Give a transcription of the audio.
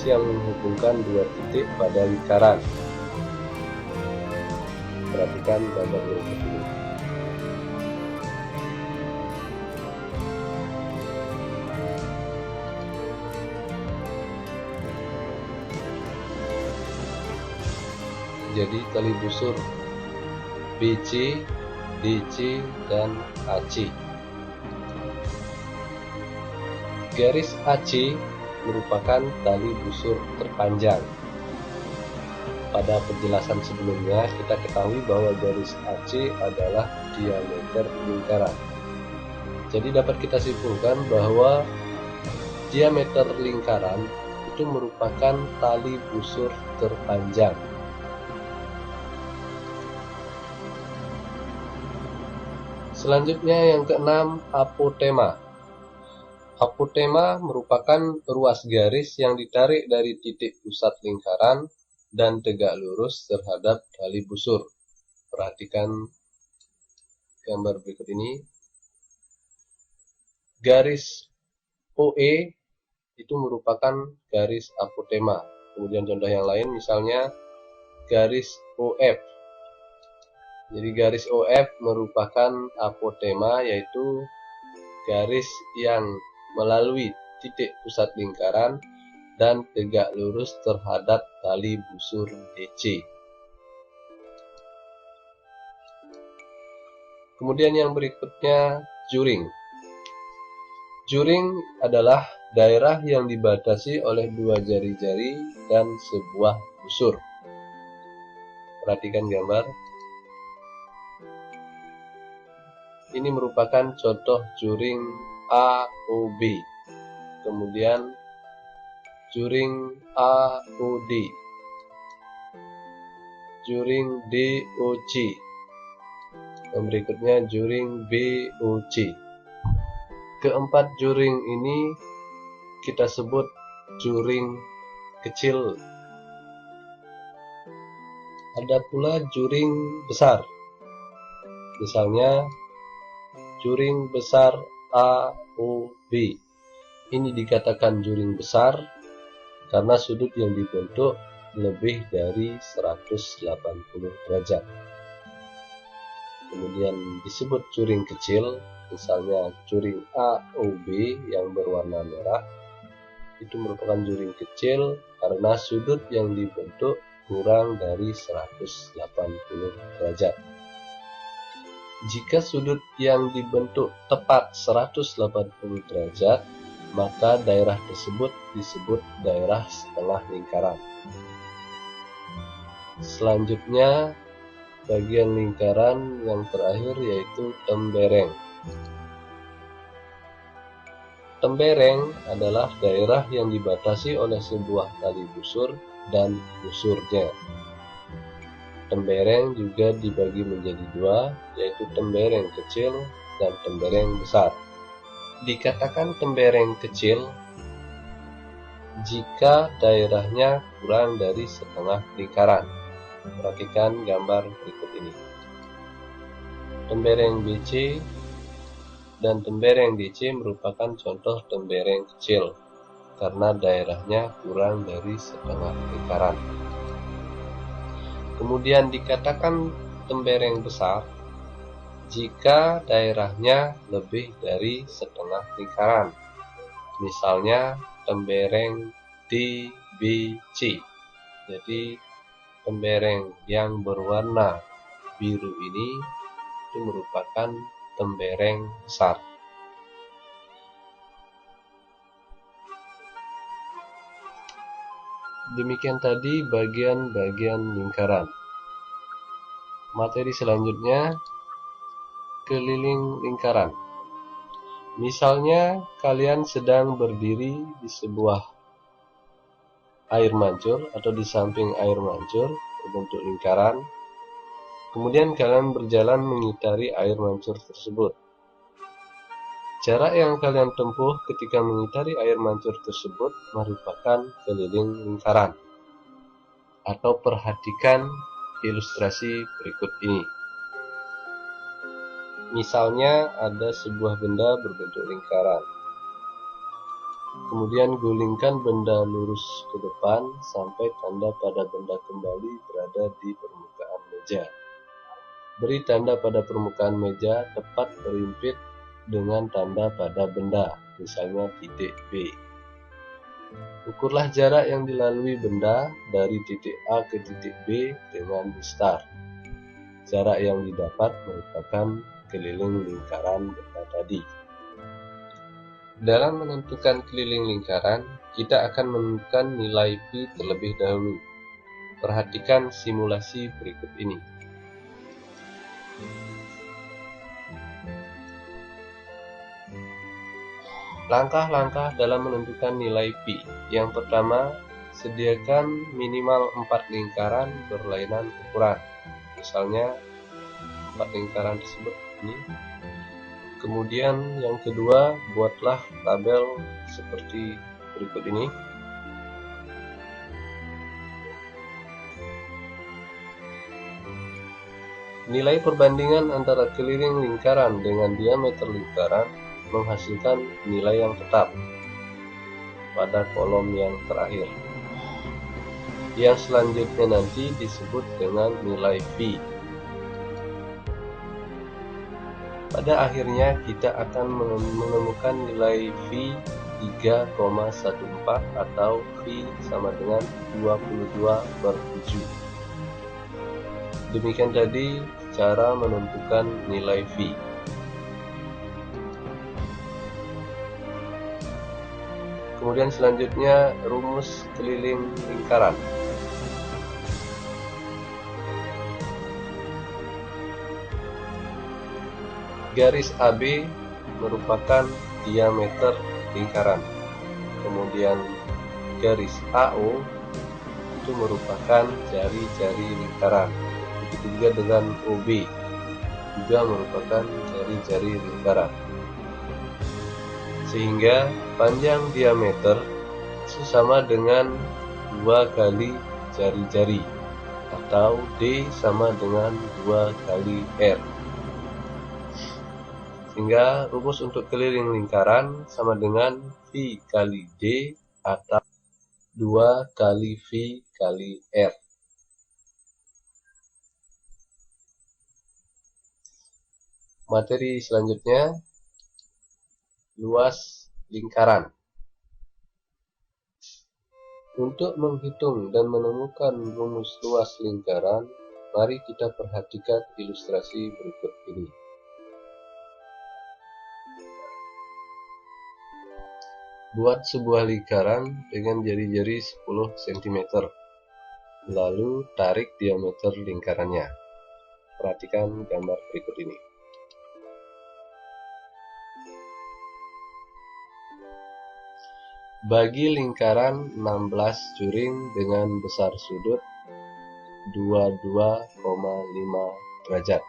yang menghubungkan dua titik pada lingkaran. Perhatikan gambar berikut ini. Jadi tali busur BC, DC, dan AC. Garis AC merupakan tali busur terpanjang. Pada penjelasan sebelumnya kita ketahui bahwa garis AC adalah diameter lingkaran. Jadi dapat kita simpulkan bahwa diameter lingkaran itu merupakan tali busur terpanjang. Selanjutnya yang keenam, apotema. Apotema merupakan ruas garis yang ditarik dari titik pusat lingkaran dan tegak lurus terhadap tali busur. Perhatikan gambar berikut ini. Garis OE itu merupakan garis apotema. Kemudian contoh yang lain misalnya garis OF. Jadi garis OF merupakan apotema, yaitu garis yang melalui titik pusat lingkaran dan tegak lurus terhadap tali busur DC. Kemudian yang berikutnya, juring. Juring adalah daerah yang dibatasi oleh dua jari-jari dan sebuah busur. Perhatikan gambar. Ini merupakan contoh juring AOB. Kemudian juring AOD, juring DOC, dan berikutnya juring BOC. Keempat juring ini kita sebut juring kecil. Ada pula juring besar. Misalnya juring besar AOB. Ini dikatakan juring besar karena sudut yang dibentuk lebih dari 180 derajat. Kemudian disebut juring kecil, misalnya juring AOB yang berwarna merah. Itu merupakan juring kecil karena sudut yang dibentuk kurang dari 180 derajat. Jika sudut yang dibentuk tepat 180 derajat, maka daerah tersebut disebut daerah setengah lingkaran. Selanjutnya, bagian lingkaran yang terakhir yaitu tembereng. Tembereng adalah daerah yang dibatasi oleh sebuah tali busur dan busurnya. Tembereng juga dibagi menjadi dua, yaitu tembereng kecil dan tembereng besar. Dikatakan tembereng kecil jika daerahnya kurang dari setengah lingkaran. Perhatikan gambar berikut ini. Tembereng BC dan tembereng DC merupakan contoh tembereng kecil karena daerahnya kurang dari setengah lingkaran. Kemudian dikatakan tembereng besar jika daerahnya lebih dari setengah lingkaran. Misalnya tembereng DBC. Jadi tembereng yang berwarna biru ini itu merupakan tembereng besar. Demikian tadi bagian-bagian lingkaran. Materi selanjutnya, keliling lingkaran. Misalnya kalian sedang berdiri di sebuah air mancur atau di samping air mancur berbentuk lingkaran. Kemudian kalian berjalan mengitari air mancur tersebut. Jarak yang kalian tempuh ketika mengitari air mancur tersebut merupakan keliling lingkaran. Atau perhatikan ilustrasi berikut ini. Misalnya ada sebuah benda berbentuk lingkaran. Kemudian gulingkan benda lurus ke depan sampai tanda pada benda kembali berada di permukaan meja. Beri tanda pada permukaan meja tepat berimpit dengan tanda pada benda, misalnya titik B. Ukurlah jarak yang dilalui benda dari titik A ke titik B dengan mistar. Jarak yang didapat merupakan keliling lingkaran benda tadi. Dalam menentukan keliling lingkaran, kita akan menentukan nilai Pi terlebih dahulu. Perhatikan simulasi berikut ini. Langkah-langkah dalam menentukan nilai Pi. Yang pertama, sediakan minimal 4 lingkaran berlainan ukuran. Misalnya, 4 lingkaran tersebut ini. Kemudian yang kedua, buatlah tabel seperti berikut ini. Nilai perbandingan antara keliling lingkaran dengan diameter lingkaran menghasilkan nilai yang tetap pada kolom yang terakhir. Yang selanjutnya nanti disebut dengan nilai Pi. Pada akhirnya kita akan menemukan nilai Phi 3,14 atau Phi sama dengan 22/7. Demikian tadi cara menentukan nilai Phi. Kemudian selanjutnya rumus keliling lingkaran. Garis AB merupakan diameter lingkaran. Kemudian garis AO itu merupakan jari-jari lingkaran. Begitu juga dengan OB juga merupakan jari-jari lingkaran. Sehingga panjang diameter itu sama dengan 2 kali jari-jari atau D sama dengan 2 kali R. Sehingga rumus untuk keliling lingkaran sama dengan Phi kali D atau 2 kali Phi kali R. Materi selanjutnya, luas lingkaran. Untuk menghitung dan menemukan rumus luas lingkaran, mari kita perhatikan ilustrasi berikut ini. Buat sebuah lingkaran dengan jari-jari 10 cm. Lalu tarik diameter lingkarannya. Perhatikan gambar berikut ini. Bagi lingkaran 16 juring dengan besar sudut 22,5 derajat.